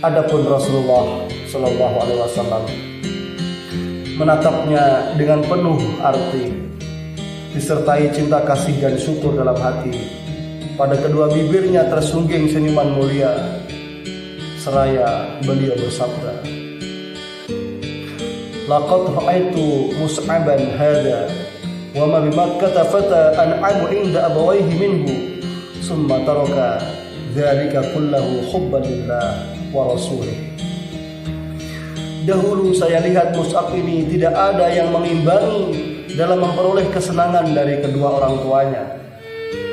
Adapun Rasulullah Shallallahu Alaihi Wasallam menatapnya dengan penuh arti, disertai cinta kasih dan syukur dalam hati. Pada kedua bibirnya tersungging senyuman mulia, seraya beliau bersabda, "Laqad ra'aitu Mus'aban hada, wa ma bi Makkah fata an'amu inda abawayhi minhu, summa taraka dzalika kullahu hubban lillah wa rasulih." Dahulu saya lihat Mus'ab ini tidak ada yang mengimbangi dalam memperoleh kesenangan dari kedua orang tuanya.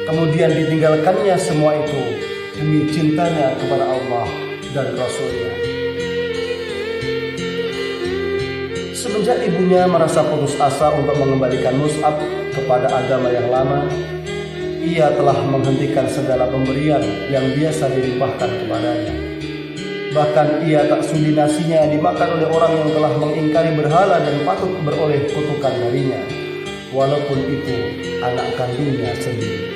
Kemudian ditinggalkannya semua itu demi cintanya kepada Allah dan Rasulnya. Semenjak ibunya merasa putus asa untuk mengembalikan Mus'ab kepada agama yang lama, ia telah menghentikan segala pemberian yang biasa dilimpahkan kepadanya. Bahkan ia tak sudi nasinya dimakan oleh orang yang telah mengingkari berhala dan patut beroleh kutukan darinya, walaupun itu anak kandungnya sendiri.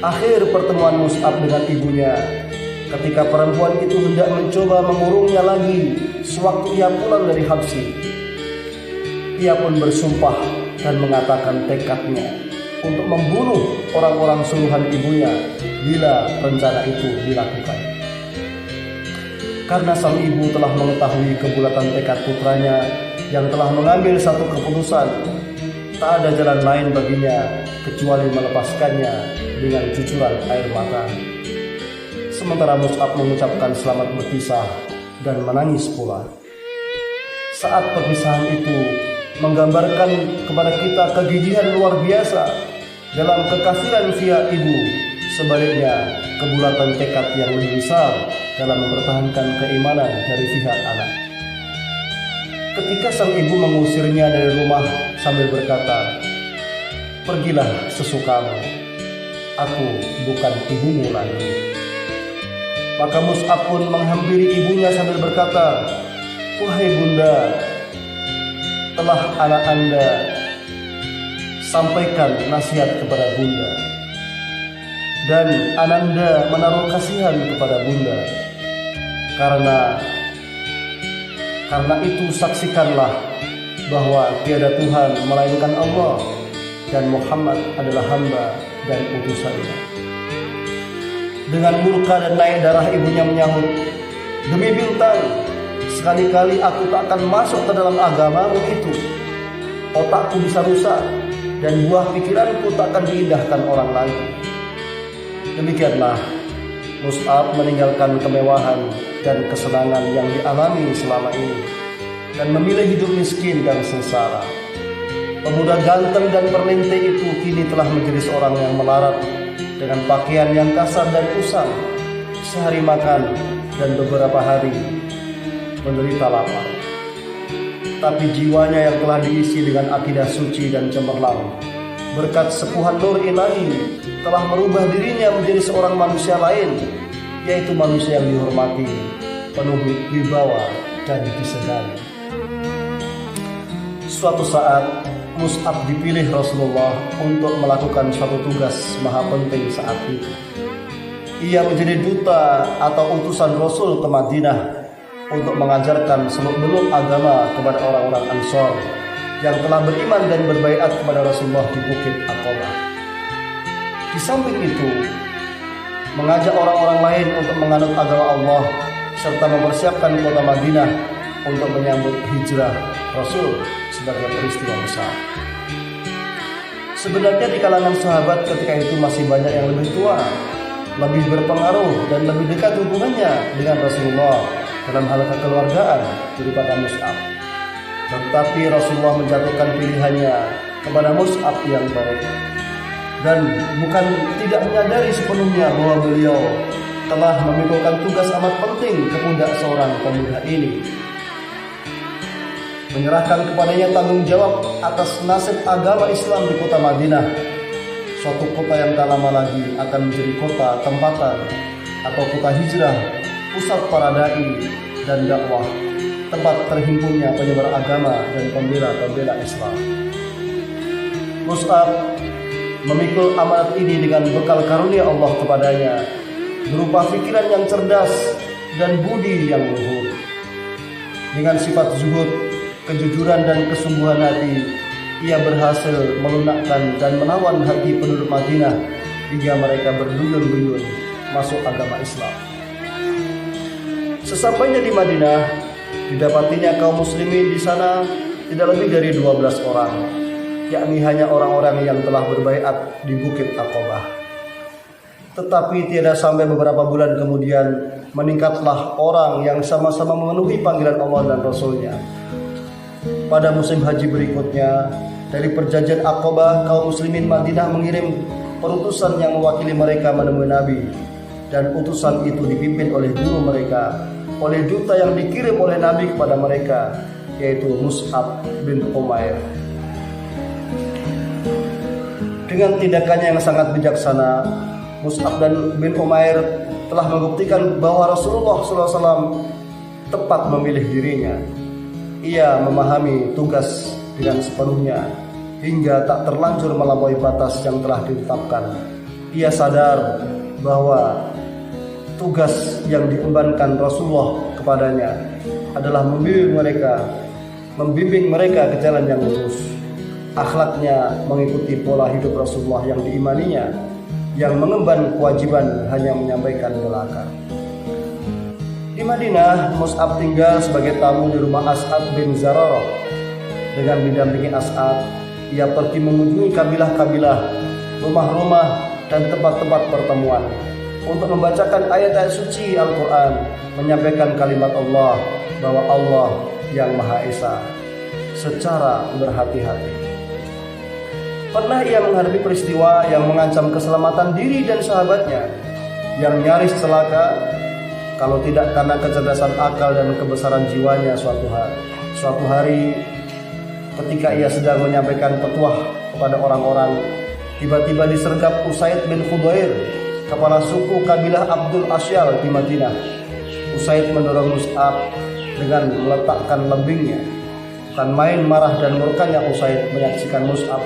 Akhir pertemuan Mus'ab dengan ibunya, ketika perempuan itu hendak mencoba mengurungnya lagi sewaktu ia pulang dari Habsyi, ia pun bersumpah dan mengatakan tekadnya untuk membunuh orang-orang suruhan ibunya bila rencana itu dilakukan. Karena sang ibu telah mengetahui kebulatan tekad putranya yang telah mengambil satu keputusan, tak ada jalan lain baginya kecuali melepaskannya dengan cucuran air mata. Sementara Mus'ab mengucapkan selamat berpisah dan menangis pula. Saat perpisahan itu menggambarkan kepada kita kegigihan luar biasa dalam kekafiran via ibu, sebaliknya kebulatan tekad yang lebih besar dalam mempertahankan keimanan dari pihak anak. Ketika sang ibu mengusirnya dari rumah sambil berkata, "Pergilah sesukamu, aku bukan ibumu lagi." Maka Mus'ab pun menghampiri ibunya sambil berkata, "Wahai bunda, telah anak anda sampaikan nasihat kepada bunda, dan ananda menaruh kasihan kepada bunda. Karena itu saksikanlah bahwa tiada Tuhan melainkan Allah, dan Muhammad adalah hamba dan utusannya." Dengan murka dan naik darah ibunya menyahut, "Demi bintang, sekali-kali aku tak akan masuk ke dalam agamamu itu. Otakku bisa rusak dan buah pikiranku tak akan diindahkan orang lagi." Demikianlah Mus'ab meninggalkan kemewahan dan kesenangan yang dialami selama ini dan memilih hidup miskin dan sengsara. Pemuda ganteng dan perlintai itu kini telah menjadi seorang yang melarat dengan pakaian yang kasar dan usang, sehari makan dan beberapa hari menderita lapar. Tapi jiwanya yang telah diisi dengan akidah suci dan cemerlang, berkat sepuhan Nur Ilahi, telah merubah dirinya menjadi seorang manusia lain, yaitu manusia yang dihormati, penuh wibawa dan disegani. Suatu saat Mus'ab dipilih Rasulullah untuk melakukan suatu tugas maha penting saat itu. Ia menjadi duta atau utusan Rasul ke Madinah untuk mengajarkan seluk-beluk agama kepada orang-orang Ansor yang telah beriman dan berbaiat kepada Rasulullah di Bukit Aqabah. Di samping itu, mengajak orang-orang lain untuk menganut agama Allah serta mempersiapkan kota Madinah untuk menyambut hijrah Rasul sebagai peristiwa besar. Sebenarnya di kalangan sahabat ketika itu masih banyak yang lebih tua, lebih berpengaruh dan lebih dekat hubungannya dengan Rasulullah dalam hal kekeluargaan daripada Mus'ab. Tetapi Rasulullah menjatuhkan pilihannya kepada Mus'ab yang baik, dan bukan tidak menyadari sepenuhnya bahwa beliau telah memikulkan tugas amat penting ke pundak seorang pemuda ini, menyerahkan kepadanya tanggung jawab atas nasib agama Islam di kota Madinah, suatu kota yang tak lama lagi akan menjadi kota tempatan atau kota hijrah, pusat para dai dan dakwah, tempat terhimpunnya penyebar agama dan pembela Islam. Mus'ab memikul amanat ini dengan bekal karunia Allah kepadanya, berupa pikiran yang cerdas dan budi yang luhur. Dengan sifat zuhud, kejujuran dan kesungguhan hati, ia berhasil melunakkan dan menawan hati penduduk Madinah hingga mereka berduyun-duyun masuk agama Islam. Sesampainya di Madinah, didapatinya kaum muslimin di sana tidak lebih dari 12 orang, yakni hanya orang-orang yang telah berbaiat di Bukit Aqabah. Tetapi tiada sampai beberapa bulan kemudian, meningkatlah orang yang sama-sama memenuhi panggilan Allah dan Rasul-Nya. Pada musim haji berikutnya, dari perjanjian Aqabah, kaum muslimin Madinah mengirim perutusan yang mewakili mereka menemui Nabi, dan utusan itu dipimpin oleh guru mereka, oleh duta yang dikirim oleh Nabi kepada mereka, yaitu Mus'ab bin Umair. Dengan tindakannya yang sangat bijaksana, Mus'ab bin Umair telah membuktikan bahwa Rasulullah SAW tepat memilih dirinya. Ia memahami tugas dengan sepenuhnya hingga tak terlanjur melampaui batas yang telah ditetapkan. Ia sadar bahwa tugas yang diembankan Rasulullah kepadanya adalah membimbing mereka ke jalan yang lurus. Akhlaknya mengikuti pola hidup Rasulullah yang diimaninya, yang mengemban kewajiban hanya menyampaikan belaka. Di Madinah, Mus'ab tinggal sebagai tamu di rumah As'ad bin Zararah. Dengan didampingi As'ad, ia pergi mengunjungi kabilah-kabilah, rumah-rumah, dan tempat-tempat pertemuan untuk membacakan ayat-ayat suci Al-Quran, menyampaikan kalimat Allah bahwa Allah yang Maha Esa secara berhati-hati. Pernah ia menghadapi peristiwa yang mengancam keselamatan diri dan sahabatnya yang nyaris celaka, kalau tidak karena kecerdasan akal dan kebesaran jiwanya. Suatu hari ketika ia sedang menyampaikan petuah kepada orang-orang, tiba-tiba disergap Usaid bin Khudair, kepala suku kabilah Abdul Asyal di Madinah. Usaid mendorong Mus'ab dengan meletakkan lembingnya. Bukan main marah dan murkanya Usaid menyaksikan Mus'ab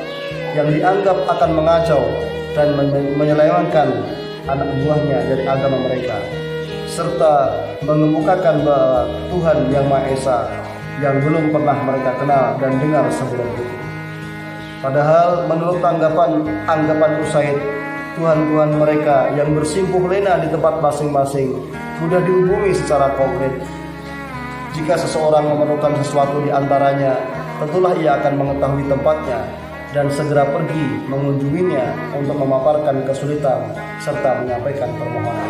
yang dianggap akan mengacau dan menyelewengkan anak buahnya dari agama mereka, serta mengemukakan bahwa Tuhan yang Maha Esa yang belum pernah mereka kenal dan dengar sebelum itu. Padahal menurut anggapan Usaid, Tuhan-Tuhan mereka yang bersimpuh lena di tempat masing-masing sudah dihubungi secara konkret. Jika seseorang memerlukan sesuatu di antaranya, tentulah ia akan mengetahui tempatnya dan segera pergi mengunjunginya untuk memaparkan kesulitan serta menyampaikan permohonan.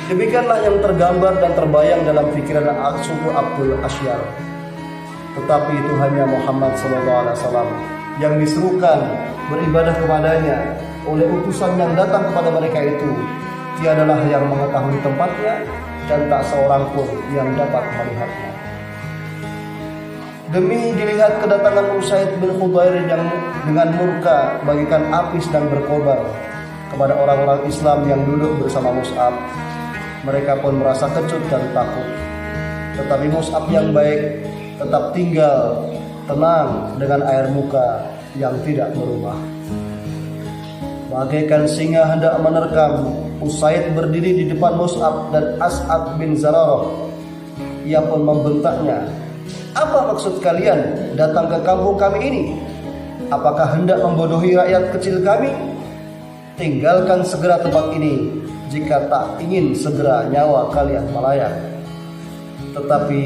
Demikianlah yang tergambar dan terbayang dalam pikiran suku Abdul Asyar. Tetapi Tuhannya Muhammad SAW yang diserukan beribadah kepadanya oleh utusan yang datang kepada mereka itu, tiadalah yang mengetahui tempatnya dan tak seorang pun yang dapat melihatnya. Demi dilihat kedatangan Usaid bin Khudair yang dengan murka bagikan api sedang berkobar kepada orang-orang Islam yang duduk bersama Mus'ab, mereka pun merasa kecut dan takut. Tetapi Mus'ab yang baik tetap tinggal tenang dengan air muka yang tidak berubah. Bagaikan singa hendak menerkam, Usaid berdiri di depan Mus'ab dan As'ad bin Zararah. Ia pun membentaknya, "Apa maksud kalian datang ke kampung kami ini? Apakah hendak membodohi rakyat kecil kami? Tinggalkan segera tempat ini jika tak ingin segera nyawa kalian melayang." Tetapi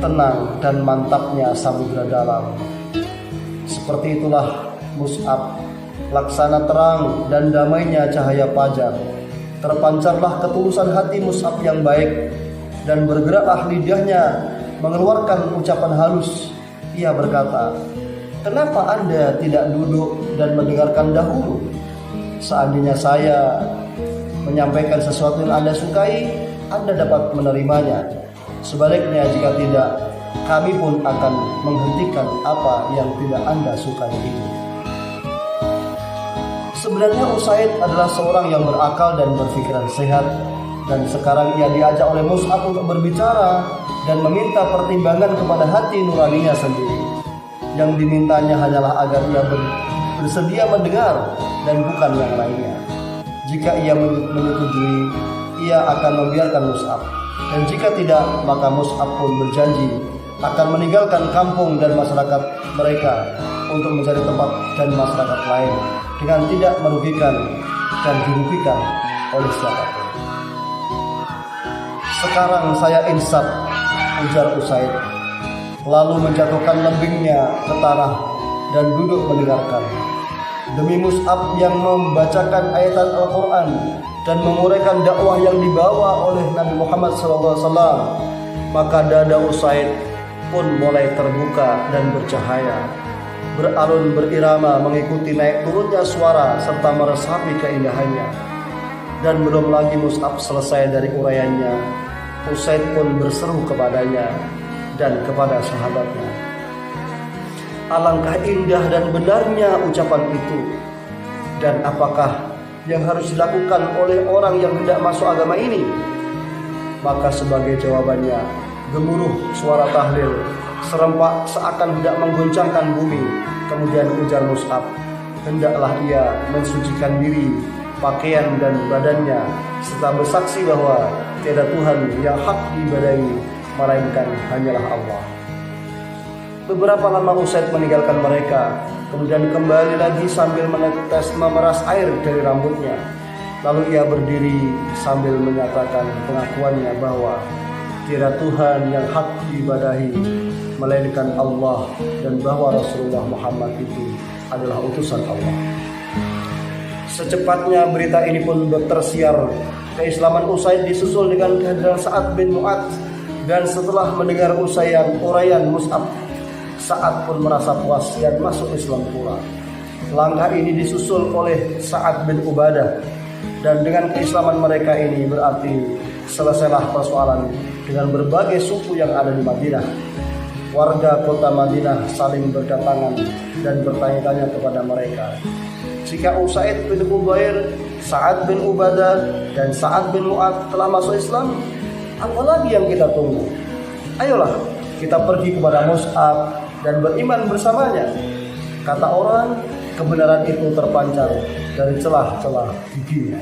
tenang dan mantapnya samudra dalam. Seperti itulah Mus'ab, laksana terang dan damainya cahaya fajar. Terpancarlah ketulusan hati Mus'ab yang baik, dan bergeraklah lidahnya mengeluarkan ucapan halus. Ia berkata, "Kenapa Anda tidak duduk dan mendengarkan dahulu? Seandainya saya menyampaikan sesuatu yang Anda sukai, Anda dapat menerimanya. Sebaliknya jika tidak, kami pun akan menghentikan apa yang tidak Anda sukai ini." Sebenarnya Usaid adalah seorang yang berakal dan berpikiran sehat, dan sekarang ia diajak oleh Mus'ab untuk berbicara dan meminta pertimbangan kepada hati nuraninya sendiri. Yang dimintanya hanyalah agar ia bersedia mendengar dan bukan yang lainnya. Jika ia menyetujui, ia akan membiarkan Mus'ab. Dan jika tidak, maka Mus'ab pun berjanji akan meninggalkan kampung dan masyarakat mereka untuk mencari tempat dan masyarakat lain dengan tidak merugikan dan dirugikan oleh siapapun. Sekarang saya insaf, ujar Usaid, lalu menjatuhkan lembingnya ke tanah dan duduk mendengarkan. Demi Mus'ab yang membacakan ayat Al-Quran dan menguraikan dakwah yang dibawa oleh Nabi Muhammad SAW, maka dada Usaid pun mulai terbuka dan bercahaya, beralun berirama mengikuti naik turunnya suara serta meresapi keindahannya. Dan belum lagi Mus'ab selesai dari uraiannya, Usaid pun berseru kepadanya dan kepada sahabatnya. Alangkah indah dan benarnya ucapan itu, dan apakah yang harus dilakukan oleh orang yang hendak masuk agama ini? Maka sebagai jawabannya, gemuruh suara tahlil serempak seakan hendak mengguncangkan bumi. Kemudian ujar Mus'ab, hendaklah ia mensucikan diri, pakaian dan badannya, serta bersaksi bahwa tiada Tuhan yang hak diibadahi melainkan hanyalah Allah. Beberapa lama Usaid meninggalkan mereka, kemudian kembali lagi sambil memeras air dari rambutnya. Lalu ia berdiri sambil menyatakan pengakuannya bahwa tiada Tuhan yang hak diibadahi melainkan Allah, dan bahwa Rasulullah Muhammad itu adalah utusan Allah. Secepatnya berita ini pun tersiar. Keislaman Usaid disusul dengan kehadiran Sa'ad bin Mu'adz, dan setelah mendengar uraian Mus'ab, Sa'ad pun merasa puas dan masuk Islam pula. Langkah ini disusul oleh Sa'ad bin Ubadah, dan dengan keislaman mereka ini berarti selesailah persoalan dengan berbagai suku yang ada di Madinah. Warga kota Madinah saling berdatangan dan bertanya-tanya kepada mereka, jika Usaid bin Ubair, Sa'ad bin Ubadah, dan Sa'ad bin Mu'adz telah masuk Islam, apalagi yang kita tunggu? Ayolah kita pergi kepada Mus'ab dan beriman bersamanya. Kata orang, kebenaran itu terpancar dari celah-celah giginya.